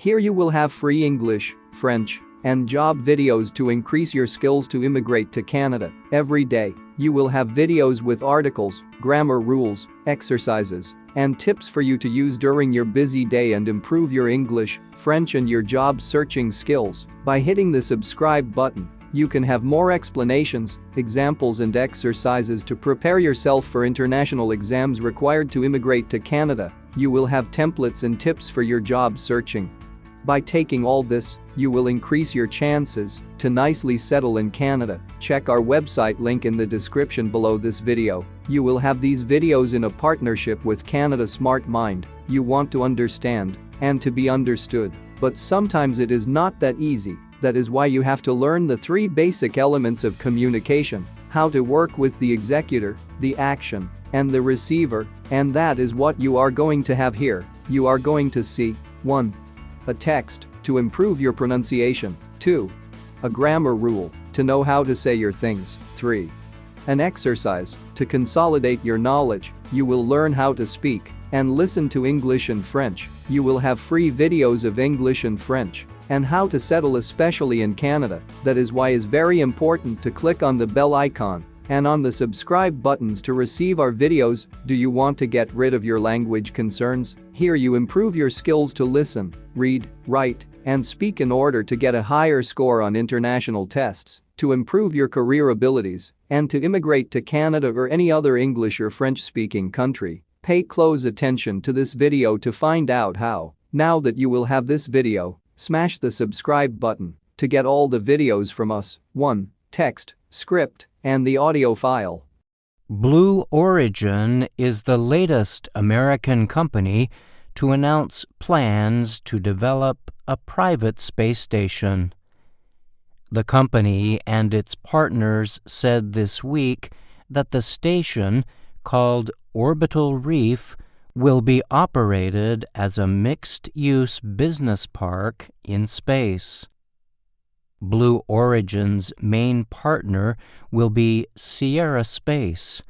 Here you will have free English, French, and job videos to increase your skills to immigrate to Canada. Every day, you will have videos with articles, grammar rules, exercises, and tips for you to use during your busy day and improve your English, French and your job searching skills. By hitting the subscribe button, you can have more explanations, examples and exercises to prepare yourself for international exams required to immigrate to Canada. You will have templates and tips for your job searching. By taking all this, you will increase your chances to nicely settle in Canada. Check our website link in the description below this video. You will have these videos in a partnership with Canada Smart Mind. You want to understand and to be understood, but sometimes it is not that easy. That is why you have to learn the 3 basic elements of communication: how to work with the executor, the action, and the receiver, and that is what you are going to have here. You are going to see 1. A text to improve your pronunciation. 2. A grammar rule to know how to say your things. 3. An exercise to consolidate your knowledge. You will learn how to speak and listen to English and French. You will have free videos of English and French and how to settle, especially in Canada. That is why it's very important to click on the bell icon and on the subscribe buttons to receive our videos. Do you want to get rid of your language concerns? Here you improve your skills to listen, read, write, and speak in order to get a higher score on international tests, to improve your career abilities, and to immigrate to Canada or any other English or French-speaking country. Pay close attention to this video to find out how. Now that you will have this video, smash the subscribe button to get all the videos from us. 1. Text, script, and the audio file. Blue Origin is the latest American company to announce plans to develop a private space station. The company and its partners said this week that the station, called Orbital Reef, will be operated as a mixed-use business park in space. Blue Origin's main partner will be Sierra Space,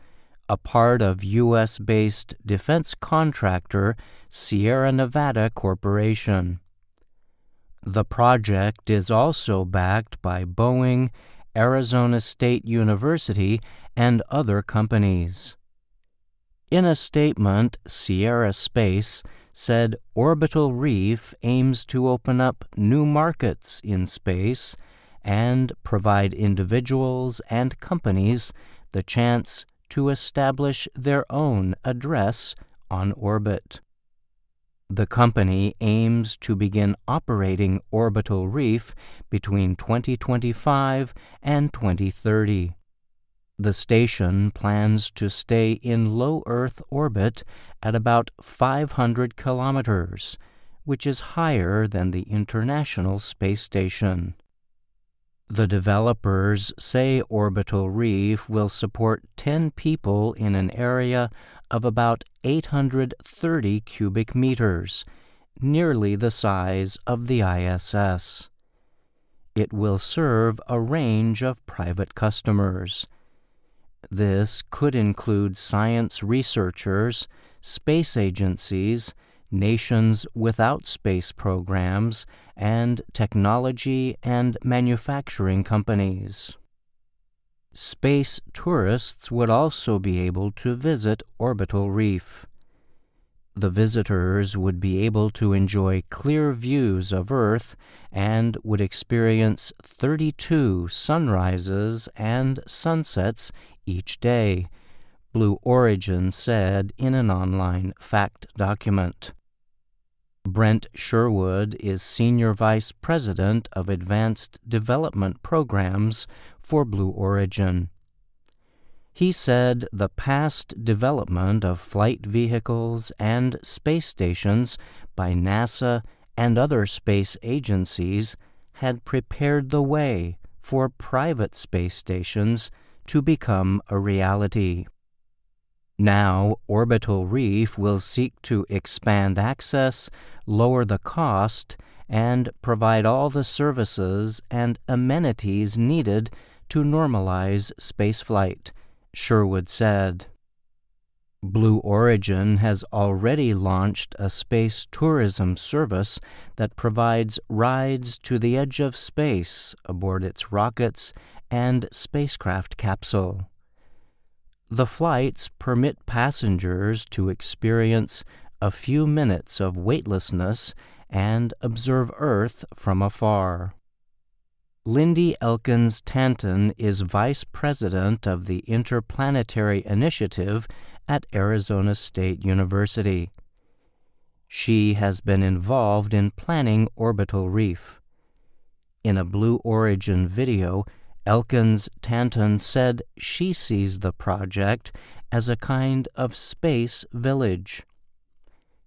a part of U.S.-based defense contractor Sierra Nevada Corporation. The project is also backed by Boeing, Arizona State University, and other companies. In a statement, Sierra Space said Orbital Reef aims to open up new markets in space and provide individuals and companies the chance to establish their own address on orbit. The company aims to begin operating Orbital Reef between 2025 and 2030. The station plans to stay in low Earth orbit at about 500 kilometers, which is higher than the International Space Station. The developers say Orbital Reef will support 10 people in an area of about 830 cubic meters, nearly the size of the ISS. It will serve a range of private customers. This could include science researchers, space agencies, nations without space programs, and technology and manufacturing companies. Space tourists would also be able to visit Orbital Reef. The visitors would be able to enjoy clear views of Earth and would experience 32 sunrises and sunsets each day, Blue Origin said in an online fact document. Brent Sherwood is Senior Vice President of Advanced Development Programs for Blue Origin. He said the past development of flight vehicles and space stations by NASA and other space agencies had prepared the way for private space stations to become a reality. Now, Orbital Reef will seek to expand access, lower the cost, and provide all the services and amenities needed to normalize spaceflight, Sherwood said. Blue Origin has already launched a space tourism service that provides rides to the edge of space aboard its rockets and spacecraft capsule. The flights permit passengers to experience a few minutes of weightlessness and observe Earth from afar. Lindy Elkins Tanton is Vice President of the Interplanetary Initiative at Arizona State University. She has been involved in planning Orbital Reef. In a Blue Origin video, Elkins Tanton said she sees the project as a kind of space village.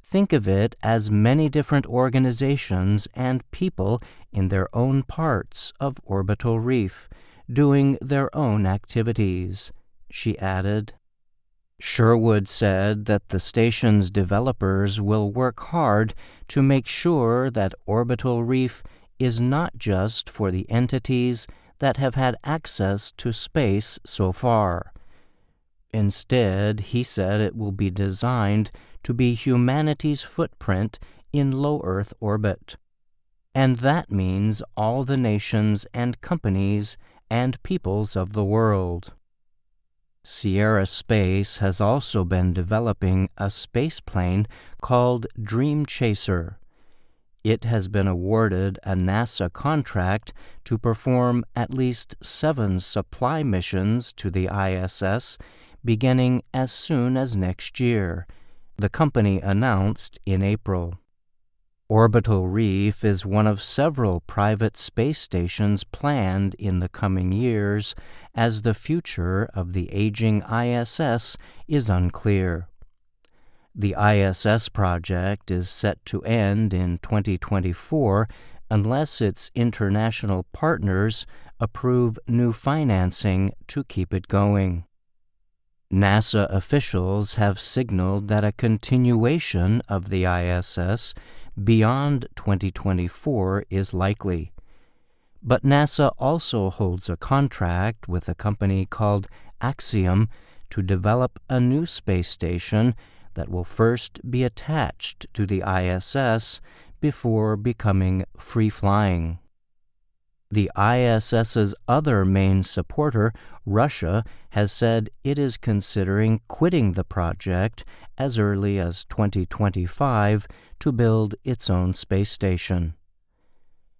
Think of it as many different organizations and people in their own parts of Orbital Reef, doing their own activities, she added. Sherwood said that the station's developers will work hard to make sure that Orbital Reef is not just for the entities that have had access to space so far. Instead, he said it will be designed to be humanity's footprint in low Earth orbit. And that means all the nations and companies and peoples of the world. Sierra Space has also been developing a spaceplane called Dream Chaser. It has been awarded a NASA contract to perform at least 7 supply missions to the ISS beginning as soon as next year, the company announced in April. Orbital Reef is one of several private space stations planned in the coming years, as the future of the aging ISS is unclear. The ISS project is set to end in 2024 unless its international partners approve new financing to keep it going. NASA officials have signaled that a continuation of the ISS beyond 2024 is likely. But NASA also holds a contract with a company called Axiom to develop a new space station that will first be attached to the ISS before becoming free-flying. The ISS's other main supporter, Russia, has said it is considering quitting the project as early as 2025 to build its own space station.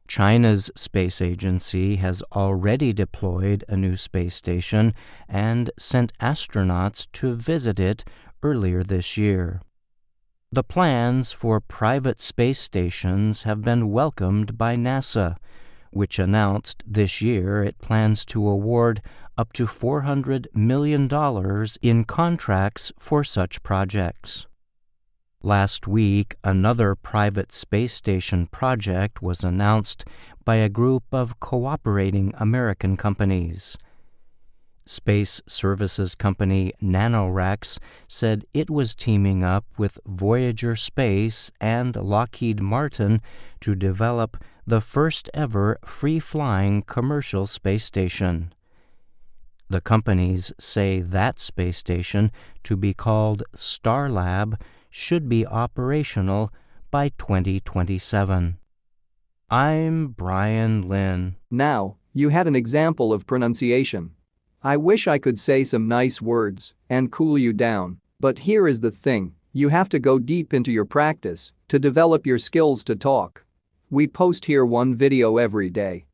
China's space agency has already deployed a new space station and sent astronauts to visit it earlier this year. The plans for private space stations have been welcomed by NASA, which announced this year it plans to award up to $400 million in contracts for such projects. Last week, another private space station project was announced by a group of cooperating American companies. Space services company NanoRacks said it was teaming up with Voyager Space and Lockheed Martin to develop the first-ever free-flying commercial space station. The companies say that space station, to be called Starlab, should be operational by 2027. I'm Brian Lynn. Now, you had an example of pronunciation. I wish I could say some nice words and cool you down, but here is the thing, you have to go deep into your practice to develop your skills to talk. We post here one video every day.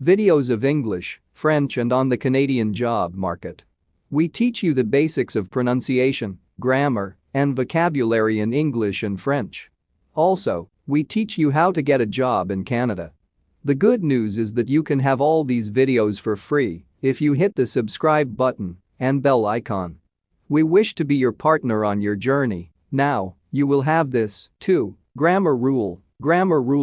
Videos of English, French and on the Canadian job market. We teach you the basics of pronunciation, grammar, and vocabulary in English and French. Also, we teach you how to get a job in Canada. The good news is that you can have all these videos for free if you hit the subscribe button and bell icon. We wish to be your partner on your journey. Now, you will have this, too. Grammar rule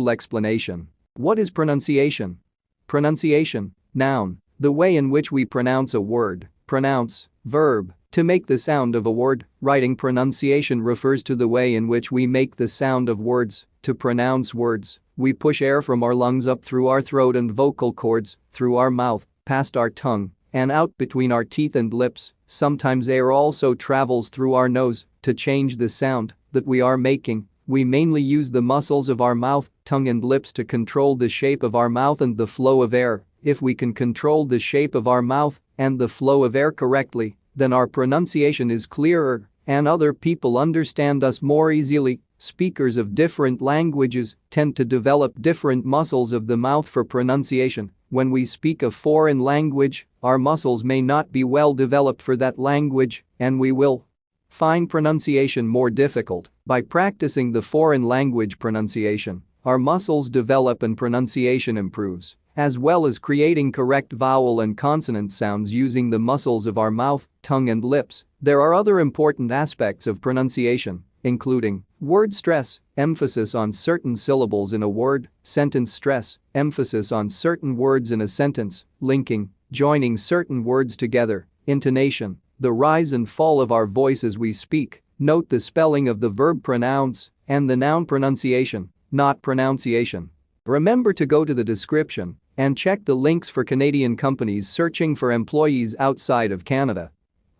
explanation. What is pronunciation? Pronunciation, noun, the way in which we pronounce a word, pronounce, verb, to make the sound of a word. Writing pronunciation refers to the way in which we make the sound of words. To pronounce words, we push air from our lungs up through our throat and vocal cords, through our mouth, past our tongue, and out between our teeth and lips. Sometimes air also travels through our nose, To change the sound that we are making, we mainly use the muscles of our mouth, tongue and lips to control the shape of our mouth and the flow of air. If we can control the shape of our mouth and the flow of air correctly, then our pronunciation is clearer and other people understand us more easily. Speakers of different languages tend to develop different muscles of the mouth for pronunciation. When we speak a foreign language, our muscles may not be well developed for that language, and we will find pronunciation more difficult. By practicing the foreign language pronunciation, our muscles develop and pronunciation improves, as well as creating correct vowel and consonant sounds using the muscles of our mouth, tongue and lips. There are other important aspects of pronunciation, including word stress, emphasis on certain syllables in a word, sentence stress, emphasis on certain words in a sentence, linking, joining certain words together, intonation, the rise and fall of our voice as we speak, note the spelling of the verb pronounce, and the noun pronunciation, not pronunciation. Remember to go to the description and check the links for Canadian companies searching for employees outside of Canada.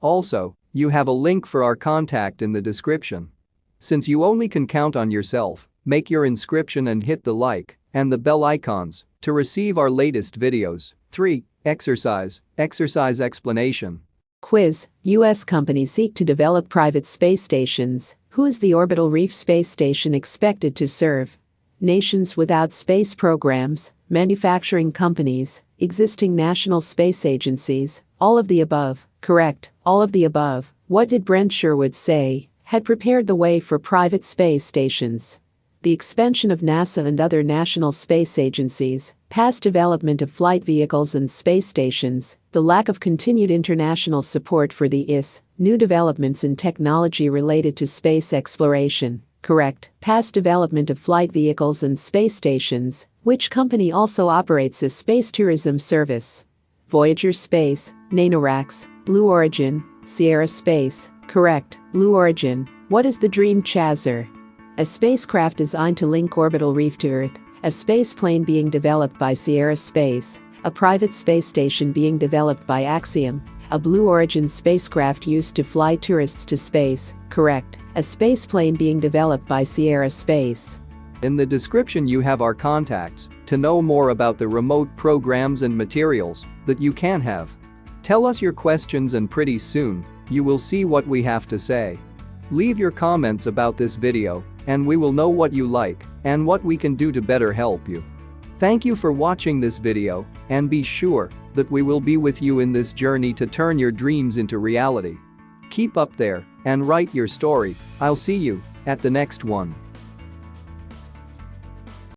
Also, you have a link for our contact in the description. Since you only can count on yourself, make your inscription and hit the like and the bell icons to receive our latest videos. 3. Exercise explanation. Quiz. U.S. companies seek to develop private space stations. Who is the Orbital Reef space station expected to serve? Nations without space programs, manufacturing companies, existing national space agencies, all of the above. Correct, all of the above. What did Brent Sherwood say had prepared the way for private space stations? The expansion of NASA and other national space agencies, past development of flight vehicles and space stations, the lack of continued international support for the ISS, new developments in technology related to space exploration. Correct, past development of flight vehicles and space stations. Which company also operates a space tourism service? Voyager Space, NanoRacks, Blue Origin, Sierra Space. Correct, Blue Origin. What is the Dream Chaser? A spacecraft designed to link Orbital Reef to Earth, a space plane being developed by Sierra Space, a private space station being developed by Axiom, a Blue Origin spacecraft used to fly tourists to space. Correct, a space plane being developed by Sierra Space. In the description you have our contacts to know more about the remote programs and materials that you can have. Tell us your questions and pretty soon, you will see what we have to say. Leave your comments about this video and we will know what you like and what we can do to better help you. Thank you for watching this video and be sure that we will be with you in this journey to turn your dreams into reality. Keep up there and write your story. I'll see you at the next one.